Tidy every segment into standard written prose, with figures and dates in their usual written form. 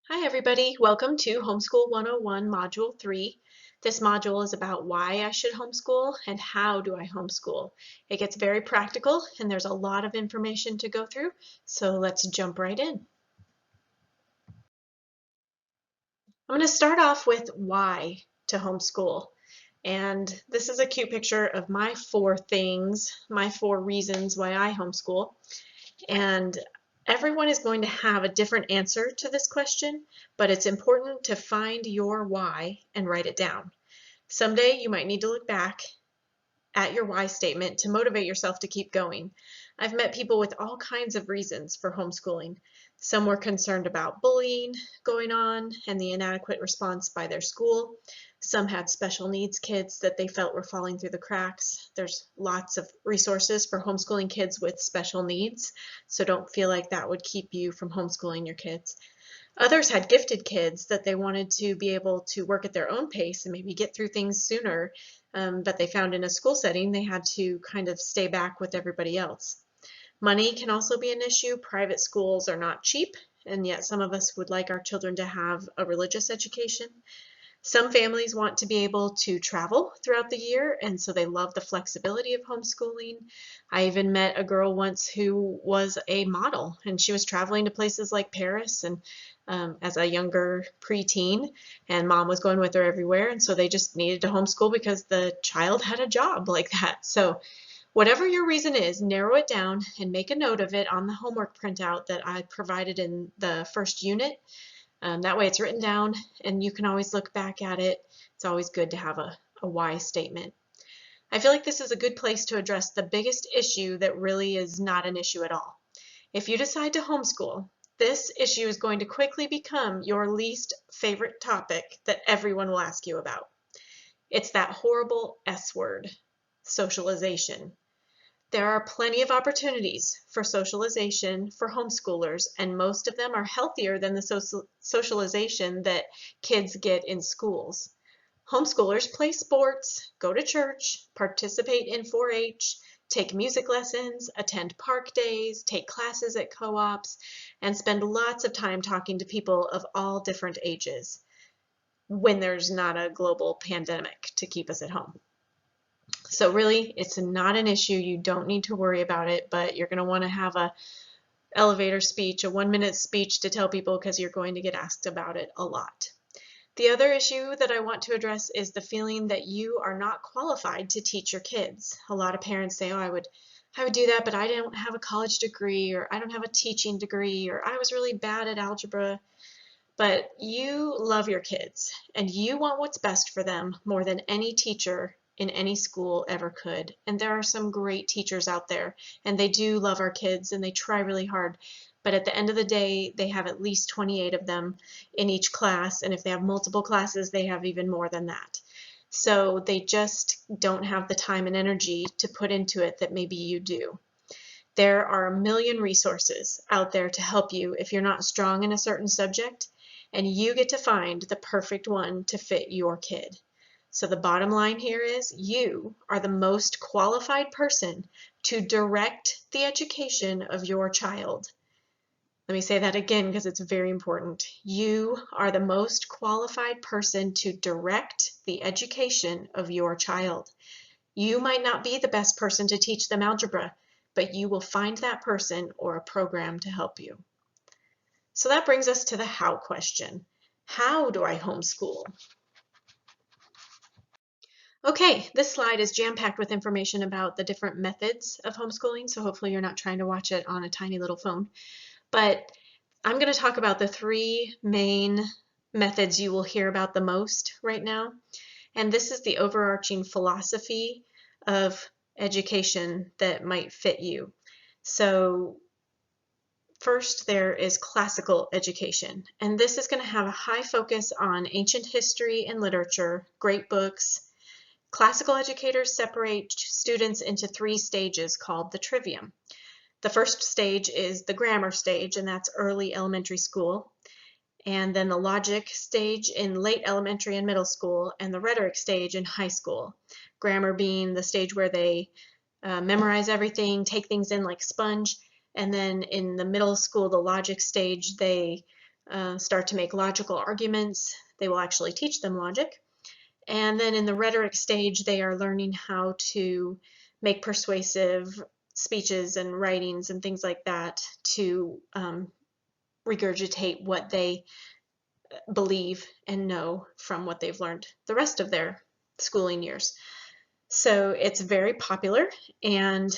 Hi everybody, welcome to Homeschool 101 Module 3. This module is about why I should homeschool and how do I homeschool. It gets very practical and there's a lot of information to go through, so let's jump right in. I'm going to start off with why to homeschool. And this is a cute picture of my four reasons why I homeschool. And everyone is going to have a different answer to this question, but it's important to find your why and write it down. Someday you might need to look back at your why statement to motivate yourself to keep going. I've met people with all kinds of reasons for homeschooling. Some were concerned about bullying going on and the inadequate response by their school. Some had special needs kids that they felt were falling through the cracks. There's lots of resources for homeschooling kids with special needs, so don't feel like that would keep you from homeschooling your kids. Others had gifted kids that they wanted to be able to work at their own pace and maybe get through things sooner, but they found in a school setting they had to kind of stay back with everybody else. Money can also be an issue. Private schools are not cheap, and yet some of us would like our children to have a religious education. Some families want to be able to travel throughout the year, and so they love the flexibility of homeschooling. I even met a girl once who was a model, and she was traveling to places like Paris and as a younger preteen, and mom was going with her everywhere, and so they just needed to homeschool because the child had a job like that. So whatever your reason is, narrow it down and make a note of it on the homework printout that I provided in the first unit. That way it's written down and you can always look back at it. It's always good to have a why statement. I feel like this is a good place to address the biggest issue that really is not an issue at all. If you decide to homeschool, this issue is going to quickly become your least favorite topic that everyone will ask you about. It's that horrible S word, socialization. There are plenty of opportunities for socialization for homeschoolers, and most of them are healthier than the socialization that kids get in schools. Homeschoolers play sports, go to church, participate in 4-H, take music lessons, attend park days, take classes at co-ops, and spend lots of time talking to people of all different ages when there's not a global pandemic to keep us at home. So really, it's not an issue. You don't need to worry about it, but you're going to want to have a elevator speech, a 1-minute speech to tell people because you're going to get asked about it a lot. The other issue that I want to address is the feeling that you are not qualified to teach your kids. A lot of parents say, oh, I would do that, but I don't have a college degree, or I don't have a teaching degree, or I was really bad at algebra. But you love your kids and you want what's best for them more than any teacher in any school ever could. And there are some great teachers out there, and they do love our kids and they try really hard. But at the end of the day, they have at least 28 of them in each class. And if they have multiple classes, they have even more than that. So they just don't have the time and energy to put into it that maybe you do. There are a million resources out there to help you if you're not strong in a certain subject, and you get to find the perfect one to fit your kid. So the bottom line here is you are the most qualified person to direct the education of your child. Let me say that again because it's very important. You are the most qualified person to direct the education of your child. You might not be the best person to teach them algebra, but you will find that person or a program to help you. So that brings us to the how question. How do I homeschool? Okay, this slide is jam-packed with information about the different methods of homeschooling, so hopefully you're not trying to watch it on a tiny little phone. But I'm going to talk about the three main methods you will hear about the most right now. And this is the overarching philosophy of education that might fit you. So first, there is classical education, and this is going to have a high focus on ancient history and literature, great books. Classical educators separate students into 3 stages called the trivium. The first stage is the grammar stage, and that's early elementary school. And then the logic stage in late elementary and middle school, and the rhetoric stage in high school. Grammar being the stage where they memorize everything, take things in like a sponge, and then in the middle school, the logic stage, they start to make logical arguments. They will actually teach them logic. And then in the rhetoric stage, they are learning how to make persuasive speeches and writings and things like that to regurgitate what they believe and know from what they've learned the rest of their schooling years. So it's very popular, and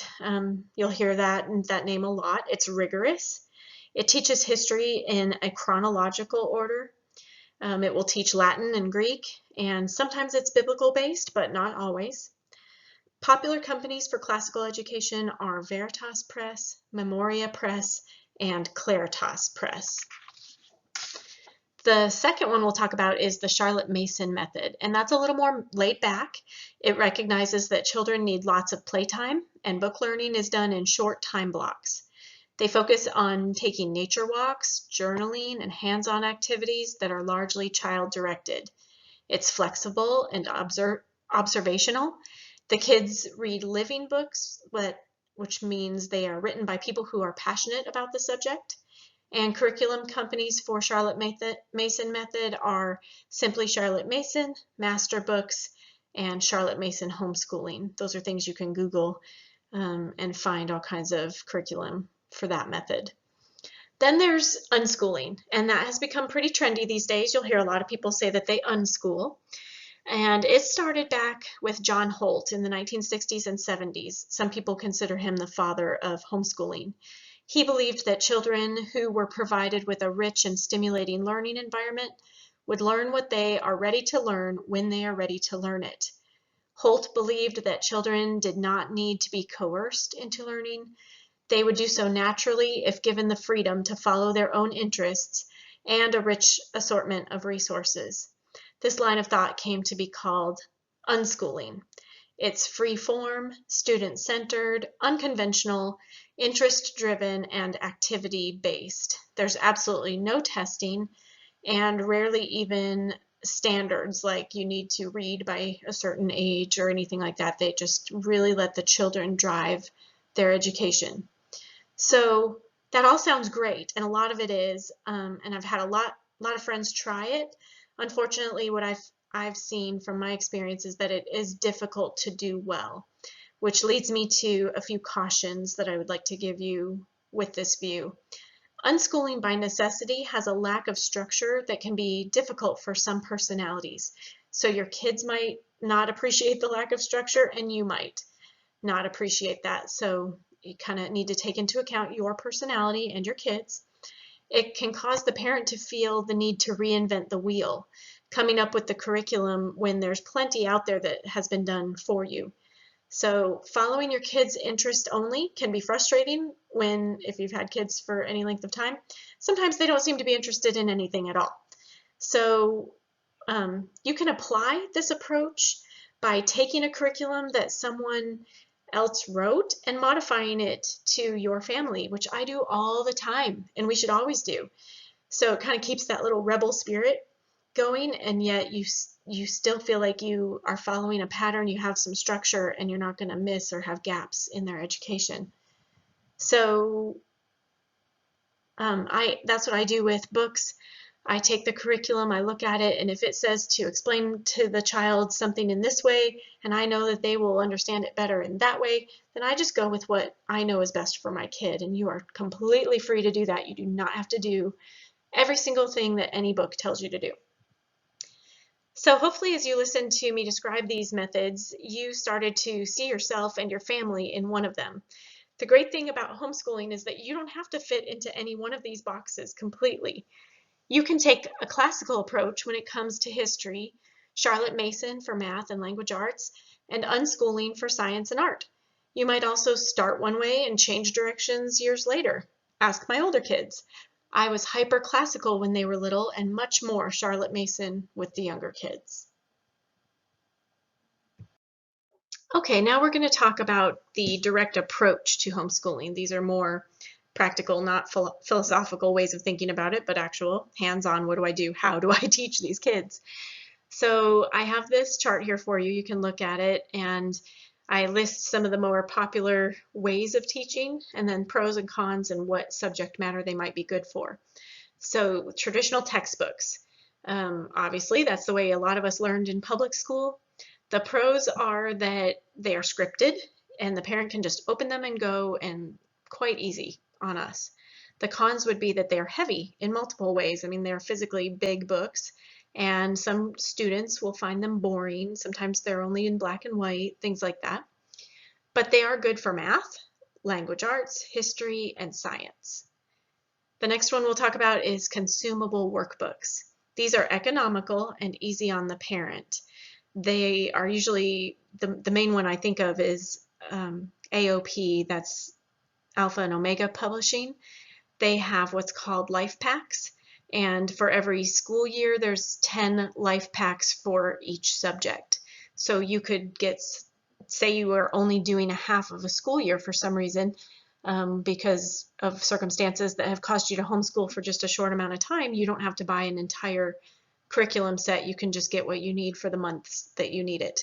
you'll hear that name a lot. It's rigorous. It teaches history in a chronological order. It will teach Latin and Greek, and sometimes it's biblical based, but not always. Popular companies for classical education are Veritas Press, Memoria Press, and Claritas Press. The second one we'll talk about is the Charlotte Mason method, and that's a little more laid back. It recognizes that children need lots of playtime, and book learning is done in short time blocks. They focus on taking nature walks, journaling, and hands-on activities that are largely child-directed. It's flexible and observational. The kids read living books, which means they are written by people who are passionate about the subject. And curriculum companies for Charlotte Mason method are Simply Charlotte Mason, Master Books, and Charlotte Mason Homeschooling. Those are things you can Google and find all kinds of curriculum for that method. Then there's unschooling, and that has become pretty trendy these days. You'll hear a lot of people say that they unschool. And it started back with John Holt in the 1960s and 70s. Some people consider him the father of homeschooling. He believed that children who were provided with a rich and stimulating learning environment would learn what they are ready to learn when they are ready to learn it. Holt believed that children did not need to be coerced into learning. They would do so naturally if given the freedom to follow their own interests and a rich assortment of resources. This line of thought came to be called unschooling. It's free-form, student-centered, unconventional, interest-driven, and activity-based. There's absolutely no testing and rarely even standards like you need to read by a certain age or anything like that. They just really let the children drive their education. So that all sounds great, and a lot of it is, and I've had a lot of friends try it. Unfortunately, what I've seen from my experience is that it is difficult to do well, which leads me to a few cautions that I would like to give you with this view. Unschooling by necessity has a lack of structure that can be difficult for some personalities. So your kids might not appreciate the lack of structure, and you might not appreciate that. So you kind of need to take into account your personality and your kids. It can cause the parent to feel the need to reinvent the wheel, coming up with the curriculum when there's plenty out there that has been done for you. So following your kids' interest only can be frustrating if you've had kids for any length of time. Sometimes they don't seem to be interested in anything at all. So you can apply this approach by taking a curriculum that someone else wrote and modifying it to your family, which I do all the time, and we should always do. So it kind of keeps that little rebel spirit going, and yet you still feel like you are following a pattern, you have some structure, and you're not going to miss or have gaps in their education. So that's what I do with books. I take the curriculum, I look at it, and if it says to explain to the child something in this way, and I know that they will understand it better in that way, then I just go with what I know is best for my kid, and you are completely free to do that. You do not have to do every single thing that any book tells you to do. So hopefully as you listen to me describe these methods, you started to see yourself and your family in one of them. The great thing about homeschooling is that you don't have to fit into any one of these boxes completely. You can take a classical approach when it comes to history, Charlotte Mason for math and language arts, and unschooling for science and art. You might also start one way and change directions years later. Ask my older kids. I was hyper classical when they were little and much more Charlotte Mason with the younger kids. Okay, now we're going to talk about the direct approach to homeschooling. These are more practical, not philosophical ways of thinking about it, but actual hands-on. What do I do? How do I teach these kids? So I have this chart here for you. You can look at it, and I list some of the more popular ways of teaching, and then pros and cons and what subject matter they might be good for. So traditional textbooks, obviously that's the way a lot of us learned in public school. The pros are that they are scripted and the parent can just open them and go, and quite easy on us. The cons would be that they're heavy in multiple ways. I mean, they're physically big books, and some students will find them boring. Sometimes they're only in black and white, things like that. But they are good for math, language arts, history, and science. The next one we'll talk about is consumable workbooks. These are economical and easy on the parent. They are usually, the main one I think of is AOP, that's Alpha and Omega Publishing. They have what's called life packs, and for every school year there's 10 life packs for each subject. So you could get, say you are only doing a half of a school year for some reason, because of circumstances that have caused you to homeschool for just a short amount of time, you don't have to buy an entire curriculum set. You can just get what you need for the months that you need it.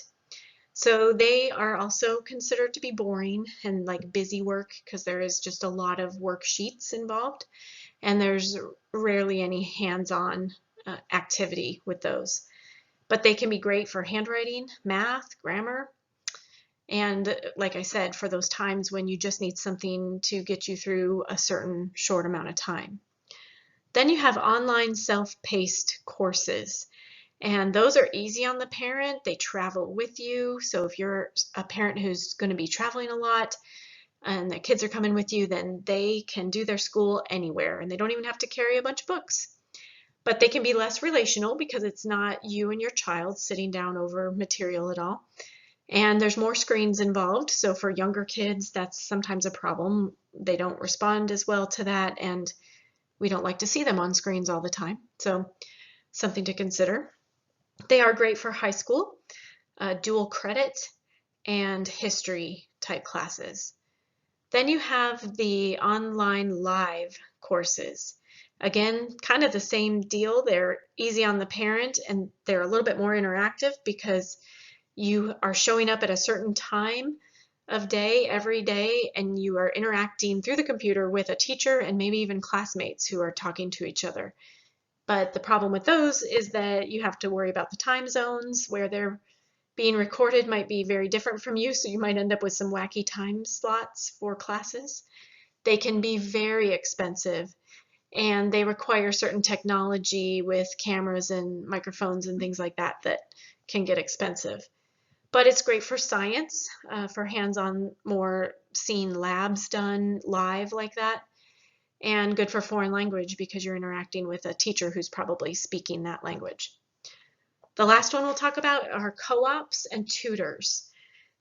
So they are also considered to be boring and like busy work because there is just a lot of worksheets involved, and there's rarely any hands-on activity with those. But they can be great for handwriting, math, grammar, and like I said, for those times when you just need something to get you through a certain short amount of time. Then you have online self-paced courses, and those are easy on the parent. They travel with you. So if you're a parent who's going to be traveling a lot and the kids are coming with you, then they can do their school anywhere and they don't even have to carry a bunch of books. But they can be less relational because it's not you and your child sitting down over material at all. And there's more screens involved, so for younger kids, that's sometimes a problem. They don't respond as well to that, and we don't like to see them on screens all the time. So something to consider. They are great for high school, dual credit, and history type classes. Then you have the online live courses. Again, kind of the same deal. They're easy on the parent and they're a little bit more interactive because you are showing up at a certain time of day every day, and you are interacting through the computer with a teacher and maybe even classmates who are talking to each other. But the problem with those is that you have to worry about the time zones where they're being recorded might be very different from you, so you might end up with some wacky time slots for classes. They can be very expensive, and they require certain technology with cameras and microphones and things like that that can get expensive. But it's great for science, for hands-on, more seeing labs done live like that, and good for foreign language because you're interacting with a teacher who's probably speaking that language. The last one we'll talk about are co-ops and tutors.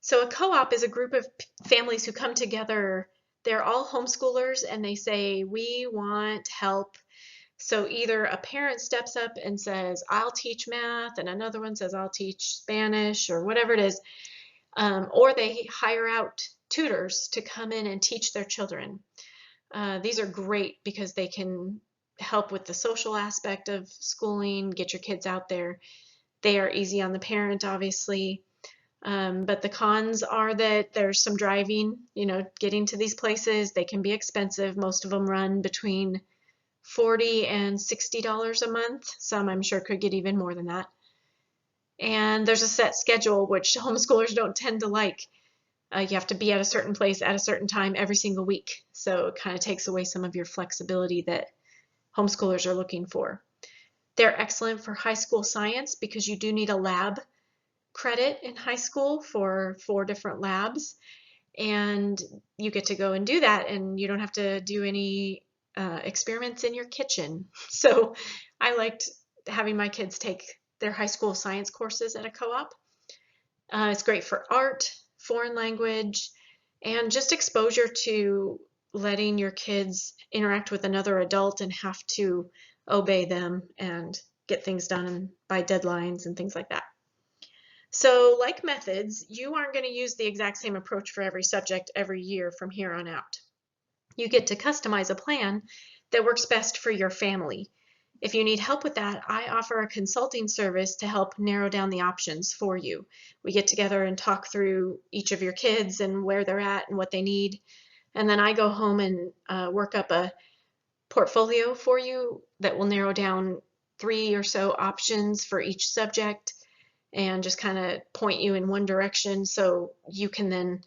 So a co-op is a group of families who come together. They're all homeschoolers and they say, we want help. So either a parent steps up and says, I'll teach math, and another one says, I'll teach Spanish, or whatever it is, or they hire out tutors to come in and teach their children. These are great because they can help with the social aspect of schooling, get your kids out there. They are easy on the parent, obviously. But the cons are that there's some driving, getting to these places. They can be expensive. Most of them run between $40 and $60 a month. Some I'm sure could get even more than that. And there's a set schedule, which homeschoolers don't tend to like. You have to be at a certain place at a certain time every single week. So it kind of takes away some of your flexibility that homeschoolers are looking for. They're excellent for high school science because you do need a lab credit in high school for 4 different labs. And you get to go and do that, and you don't have to do any experiments in your kitchen. So I liked having my kids take their high school science courses at a co-op. It's great for art, foreign language, and just exposure to letting your kids interact with another adult and have to obey them and get things done by deadlines and things like that. So like methods, you aren't going to use the exact same approach for every subject every year from here on out. You get to customize a plan that works best for your family. If you need help with that, I offer a consulting service to help narrow down the options for you. We get together and talk through each of your kids and where they're at and what they need. And then I go home and work up a portfolio for you that will narrow down 3 or so options for each subject and just kind of point you in one direction, so you can then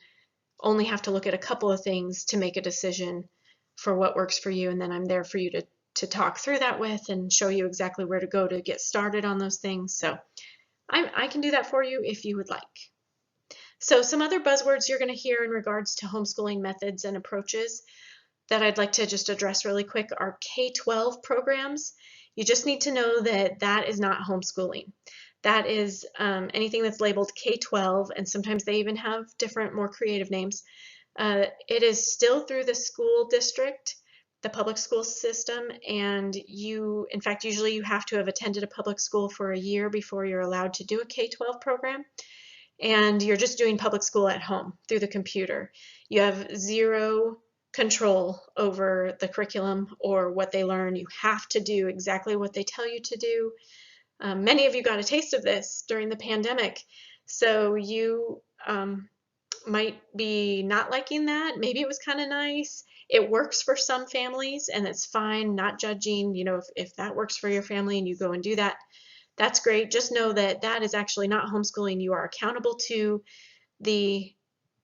only have to look at a couple of things to make a decision for what works for you. And then I'm there for you to talk through that with and show you exactly where to go to get started on those things. So I can do that for you if you would like. So some other buzzwords you're going to hear in regards to homeschooling methods and approaches that I'd like to just address really quick are K-12 programs. You just need to know that that is not homeschooling. That is anything that's labeled K-12, and sometimes they even have different, more creative names. It is still through the school district, the public school system, and in fact, usually you have to have attended a public school for a year before you're allowed to do a K-12 program. And you're just doing public school at home through the computer. You have zero control over the curriculum or what they learn. You have to do exactly what they tell you to do. Many of you got a taste of this during the pandemic, so you might be not liking that. Maybe it was kind of nice. It works for some families, and it's fine, not judging. You know, if that works for your family and you go and do that, that's great. Just know that that is actually not homeschooling. You are accountable to the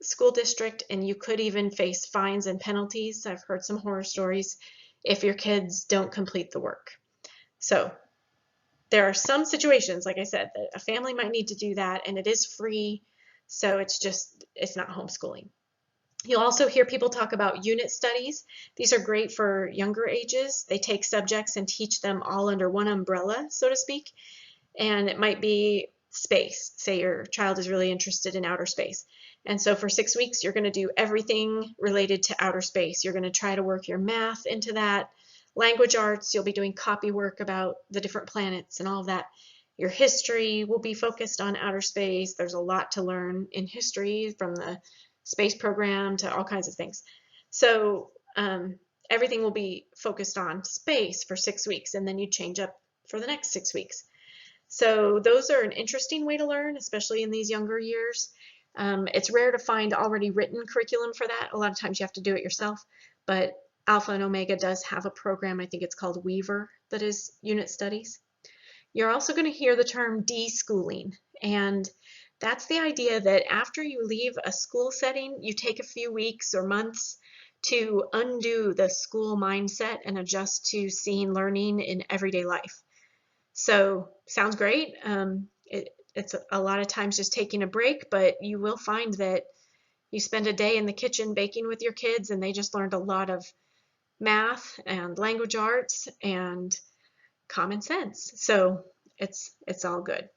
school district, and you could even face fines and penalties. I've heard some horror stories if your kids don't complete the work. So there are some situations, like I said, that a family might need to do that, and it is free, so it's not homeschooling. You'll also hear people talk about unit studies. These are great for younger ages. They take subjects and teach them all under one umbrella, so to speak, and it might be space. Say your child is really interested in outer space, and so for 6 weeks you're going to do everything related to outer space. You're going to try to work your math into that. Language arts, you'll be doing copy work about the different planets and all of that. Your history will be focused on outer space. There's a lot to learn in history, from the space program to all kinds of things. So everything will be focused on space for 6 weeks, and then you change up for the next 6 weeks. So those are an interesting way to learn, especially in these younger years. It's rare to find already written curriculum for that. A lot of times you have to do it yourself, but Alpha and Omega does have a program, I think it's called Weaver, that is unit studies. You're also going to hear the term deschooling, and that's the idea that after you leave a school setting, you take a few weeks or months to undo the school mindset and adjust to seeing learning in everyday life. So sounds great. It's a lot of times just taking a break, but you will find that you spend a day in the kitchen baking with your kids, and they just learned a lot of math and language arts and common sense. So it's all good.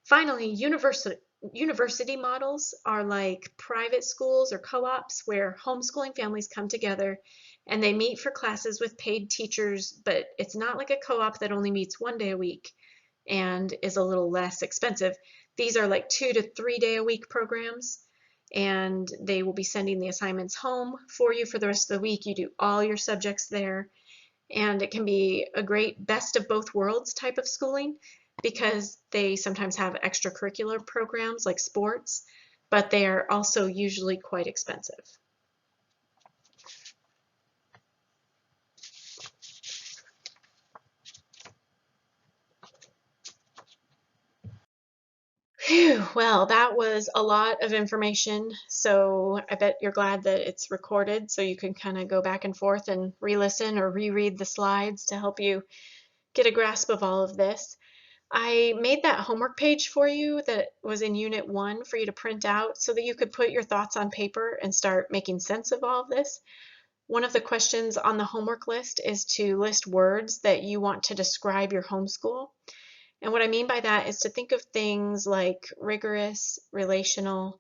Finally, university models are like private schools or co-ops where homeschooling families come together and they meet for classes with paid teachers, but it's not like a co-op that only meets 1 day a week and is a little less expensive. These are like 2 to 3 day a week programs, and they will be sending the assignments home for you for the rest of the week. You do all your subjects there, and it can be a great best of both worlds type of schooling because they sometimes have extracurricular programs like sports, but they are also usually quite expensive. Phew, well, that was a lot of information, so I bet you're glad that it's recorded so you can kind of go back and forth and re-listen or reread the slides to help you get a grasp of all of this. I made that homework page for you that was in Unit 1 for you to print out so that you could put your thoughts on paper and start making sense of all of this. One of the questions on the homework list is to list words that you want to describe your homeschool. And what I mean by that is to think of things like rigorous, relational,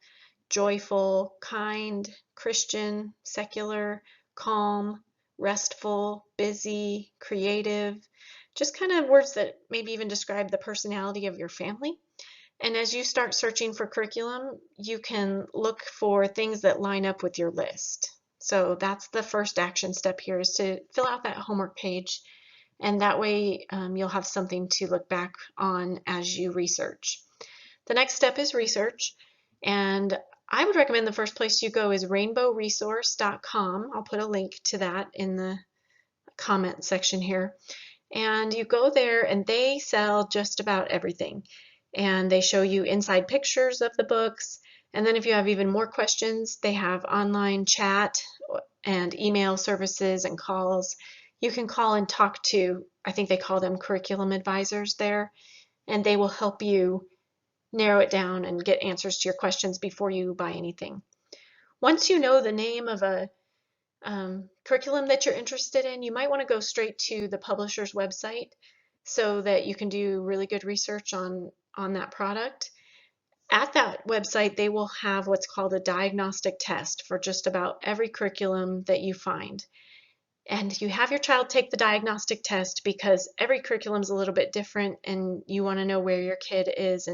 joyful, kind, Christian, secular, calm, restful, busy, creative, just kind of words that maybe even describe the personality of your family. And as you start searching for curriculum, you can look for things that line up with your list. So that's the first action step here, is to fill out that homework page, and that way you'll have something to look back on as you research. The next step is research, and I would recommend the first place you go is rainbowresource.com. I'll put a link to that in the comment section here. And you go there and they sell just about everything. And they show you inside pictures of the books. And then if you have even more questions, they have online chat and email services and calls. You can call and talk to, I think they call them curriculum advisors there, and they will help you narrow it down and get answers to your questions before you buy anything. Once you know the name of a curriculum that you're interested in, you might want to go straight to the publisher's website so that you can do really good research on that product. At that website, they will have what's called a diagnostic test for just about every curriculum that you find. And you have your child take the diagnostic test because every curriculum is a little bit different and you want to know where your kid is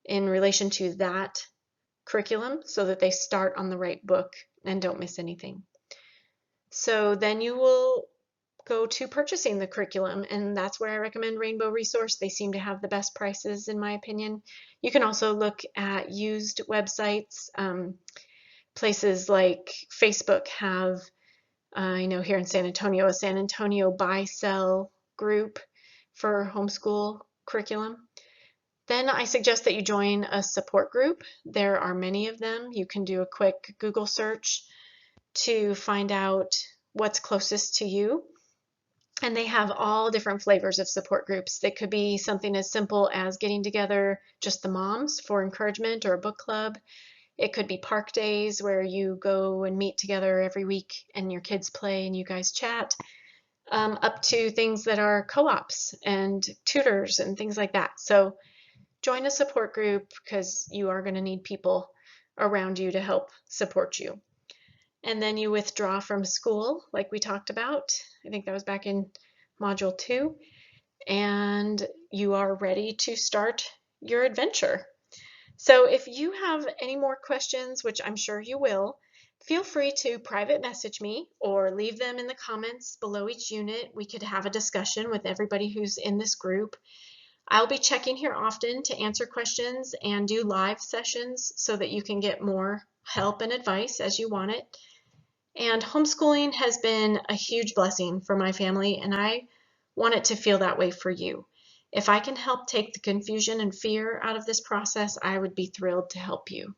in relation to that curriculum so that they start on the right book and don't miss anything. So then you will go to purchasing the curriculum, and that's where I recommend Rainbow Resource. They seem to have the best prices in my opinion. You can also look at used websites. Places like Facebook have, I know here in San Antonio, a San Antonio buy sell group for homeschool curriculum. Then I suggest that you join a support group. There are many of them. You can do a quick Google search to find out what's closest to you. And they have all different flavors of support groups. They could be something as simple as getting together just the moms for encouragement or a book club. It could be park days where you go and meet together every week and your kids play and you guys chat, up to things that are co-ops and tutors and things like that. So join a support group because you are going to need people around you to help support you. And then you withdraw from school, like we talked about. I think that was back in Module 2. And you are ready to start your adventure. So if you have any more questions, which I'm sure you will, feel free to private message me or leave them in the comments below each unit. We could have a discussion with everybody who's in this group. I'll be checking here often to answer questions and do live sessions so that you can get more help and advice as you want it. And homeschooling has been a huge blessing for my family, and I want it to feel that way for you. If I can help take the confusion and fear out of this process, I would be thrilled to help you.